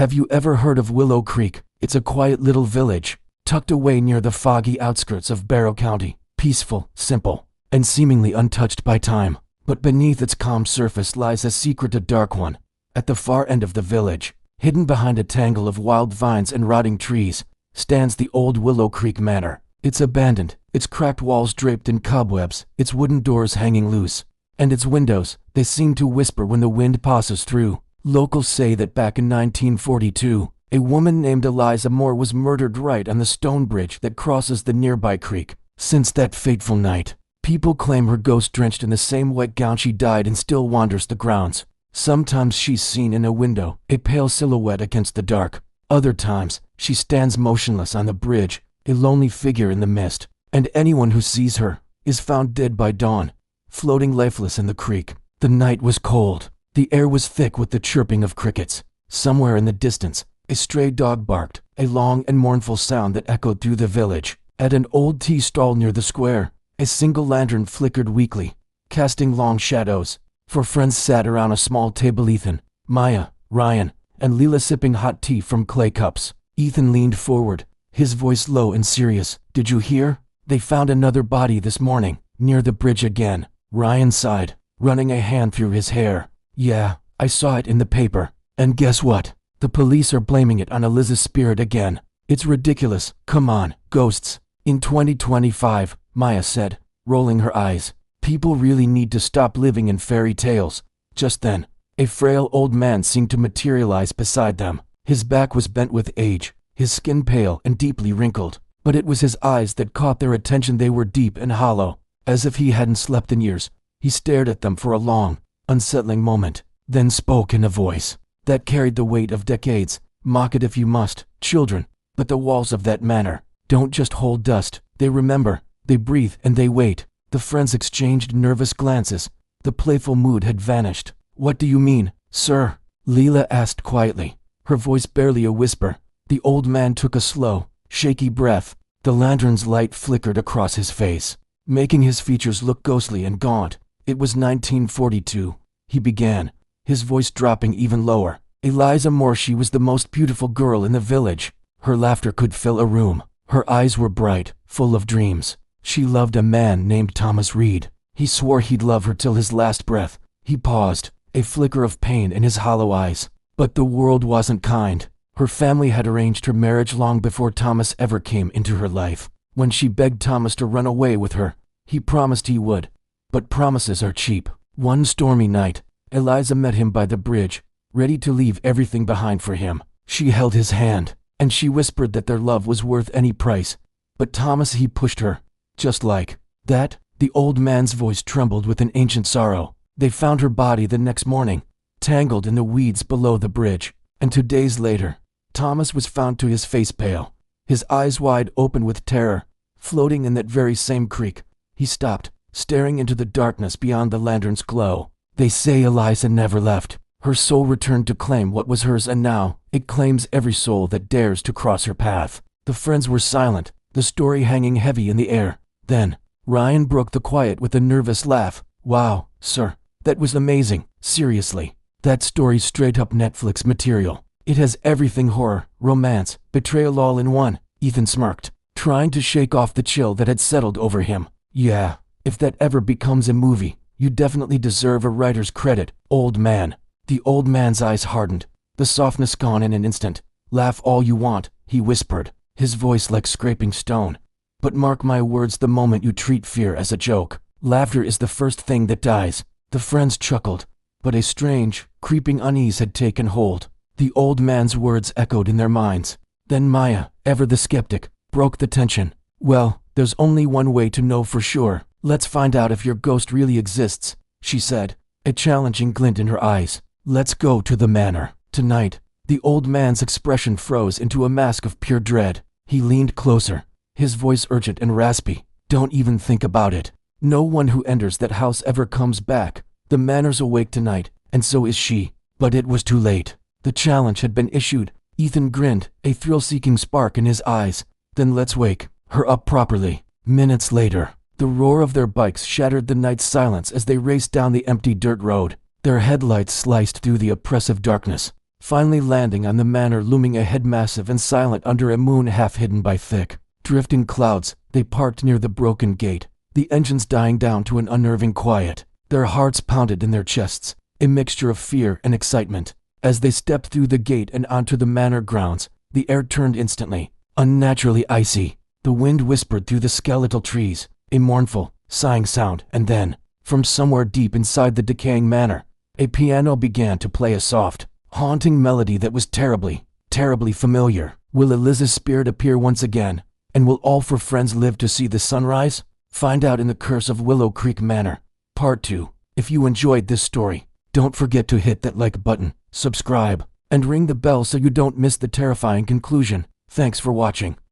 Have you ever heard of Willow Creek? It's a quiet little village, tucked away near the foggy outskirts of Barrow County. Peaceful, simple, and seemingly untouched by time. But beneath its calm surface lies a secret, a dark one. At the far end of the village, hidden behind a tangle of wild vines and rotting trees, stands the old Willow Creek Manor. It's abandoned, its cracked walls draped in cobwebs, its wooden doors hanging loose, and its windows, they seem to whisper when the wind passes through. Locals say that back in 1942, a woman named Eliza Moore was murdered right on the stone bridge that crosses the nearby creek. Since that fateful night, people claim her ghost, drenched in the same wet gown she died in, still wanders the grounds. Sometimes she's seen in a window, a pale silhouette against the dark. Other times, she stands motionless on the bridge, a lonely figure in the mist. And anyone who sees her is found dead by dawn, floating lifeless in the creek. The night was cold. The air was thick with the chirping of crickets. Somewhere in the distance, a stray dog barked, a long and mournful sound that echoed through the village. At an old tea stall near the square, a single lantern flickered weakly, casting long shadows. Four friends sat around a small table: Ethan, Maya, Ryan, and Leela, sipping hot tea from clay cups. Ethan leaned forward, his voice low and serious. "Did you hear? They found another body this morning, near the bridge again." Ryan sighed, running a hand through his hair. "Yeah, I saw it in the paper. And guess what? The police are blaming it on Eliza's spirit again. It's ridiculous. Come on, ghosts. In 2025, Maya said, rolling her eyes. People really need to stop living in fairy tales. Just then, a frail old man seemed to materialize beside them. His back was bent with age, his skin pale and deeply wrinkled. But it was his eyes that caught their attention. They were deep and hollow, as if he hadn't slept in years. He stared at them for a long, unsettling moment, then spoke in a voice that carried the weight of decades. "Mock it if you must, children, but the walls of that manor don't just hold dust. They remember, they breathe, and they wait." The friends exchanged nervous glances. The playful mood had vanished. "What do you mean, sir?" Leela asked quietly, her voice barely a whisper. The old man took a slow, shaky breath. The lantern's light flickered across his face, making his features look ghostly and gaunt. "It was 1942, he began, his voice dropping even lower. "Eliza Moore, she was the most beautiful girl in the village. Her laughter could fill a room. Her eyes were bright, full of dreams. She loved a man named Thomas Reed. He swore he'd love her till his last breath." He paused, a flicker of pain in his hollow eyes. "But the world wasn't kind. Her family had arranged her marriage long before Thomas ever came into her life. When she begged Thomas to run away with her, he promised he would. But promises are cheap. One stormy night, Eliza met him by the bridge, ready to leave everything behind for him. She held his hand, and she whispered that their love was worth any price. But Thomas, he pushed her. Just like that." The old man's voice trembled with an ancient sorrow. "They found her body the next morning, tangled in the weeds below the bridge. And 2 days later, Thomas was found, to his face pale, his eyes wide open with terror, floating in that very same creek." He stopped, staring into the darkness beyond the lantern's glow. "They say Eliza never left. Her soul returned to claim what was hers, and now it claims every soul that dares to cross her path." The friends were silent, the story hanging heavy in the air. Then, Ryan broke the quiet with a nervous laugh. "Wow, sir, that was amazing. Seriously, that story's straight up Netflix material. It has everything: horror, romance, betrayal, all in one." Ethan smirked, trying to shake off the chill that had settled over him. "Yeah, if that ever becomes a movie, you definitely deserve a writer's credit, old man." The old man's eyes hardened, the softness gone in an instant. "Laugh all you want," he whispered, his voice like scraping stone. "But mark my words, the moment you treat fear as a joke, laughter is the first thing that dies." The friends chuckled, but a strange, creeping unease had taken hold. The old man's words echoed in their minds. Then Maya, ever the skeptic, broke the tension. "Well, there's only one way to know for sure. Let's find out if your ghost really exists," she said, a challenging glint in her eyes. "Let's go to the manor tonight." The old man's expression froze into a mask of pure dread. He leaned closer, his voice urgent and raspy. "Don't even think about it. No one who enters that house ever comes back. The manor's awake tonight, and so is she." But it was too late. The challenge had been issued. Ethan grinned, a thrill-seeking spark in his eyes. "Then let's wake her up properly." Minutes later, the roar of their bikes shattered the night's silence as they raced down the empty dirt road. Their headlights sliced through the oppressive darkness, finally landing on the manor looming ahead, massive and silent under a moon half hidden by thick, drifting clouds. They parked near the broken gate, the engines dying down to an unnerving quiet. Their hearts pounded in their chests, a mixture of fear and excitement. As they stepped through the gate and onto the manor grounds, the air turned instantly, unnaturally icy. The wind whispered through the skeletal trees, a mournful, sighing sound, and then, from somewhere deep inside the decaying manor, a piano began to play a soft, haunting melody that was terribly, terribly familiar. Will Eliza's spirit appear once again? And will all four friends live to see the sunrise? Find out in The Curse of Willow Creek Manor, Part 2. If you enjoyed this story, don't forget to hit that like button, subscribe, and ring the bell so you don't miss the terrifying conclusion. Thanks for watching.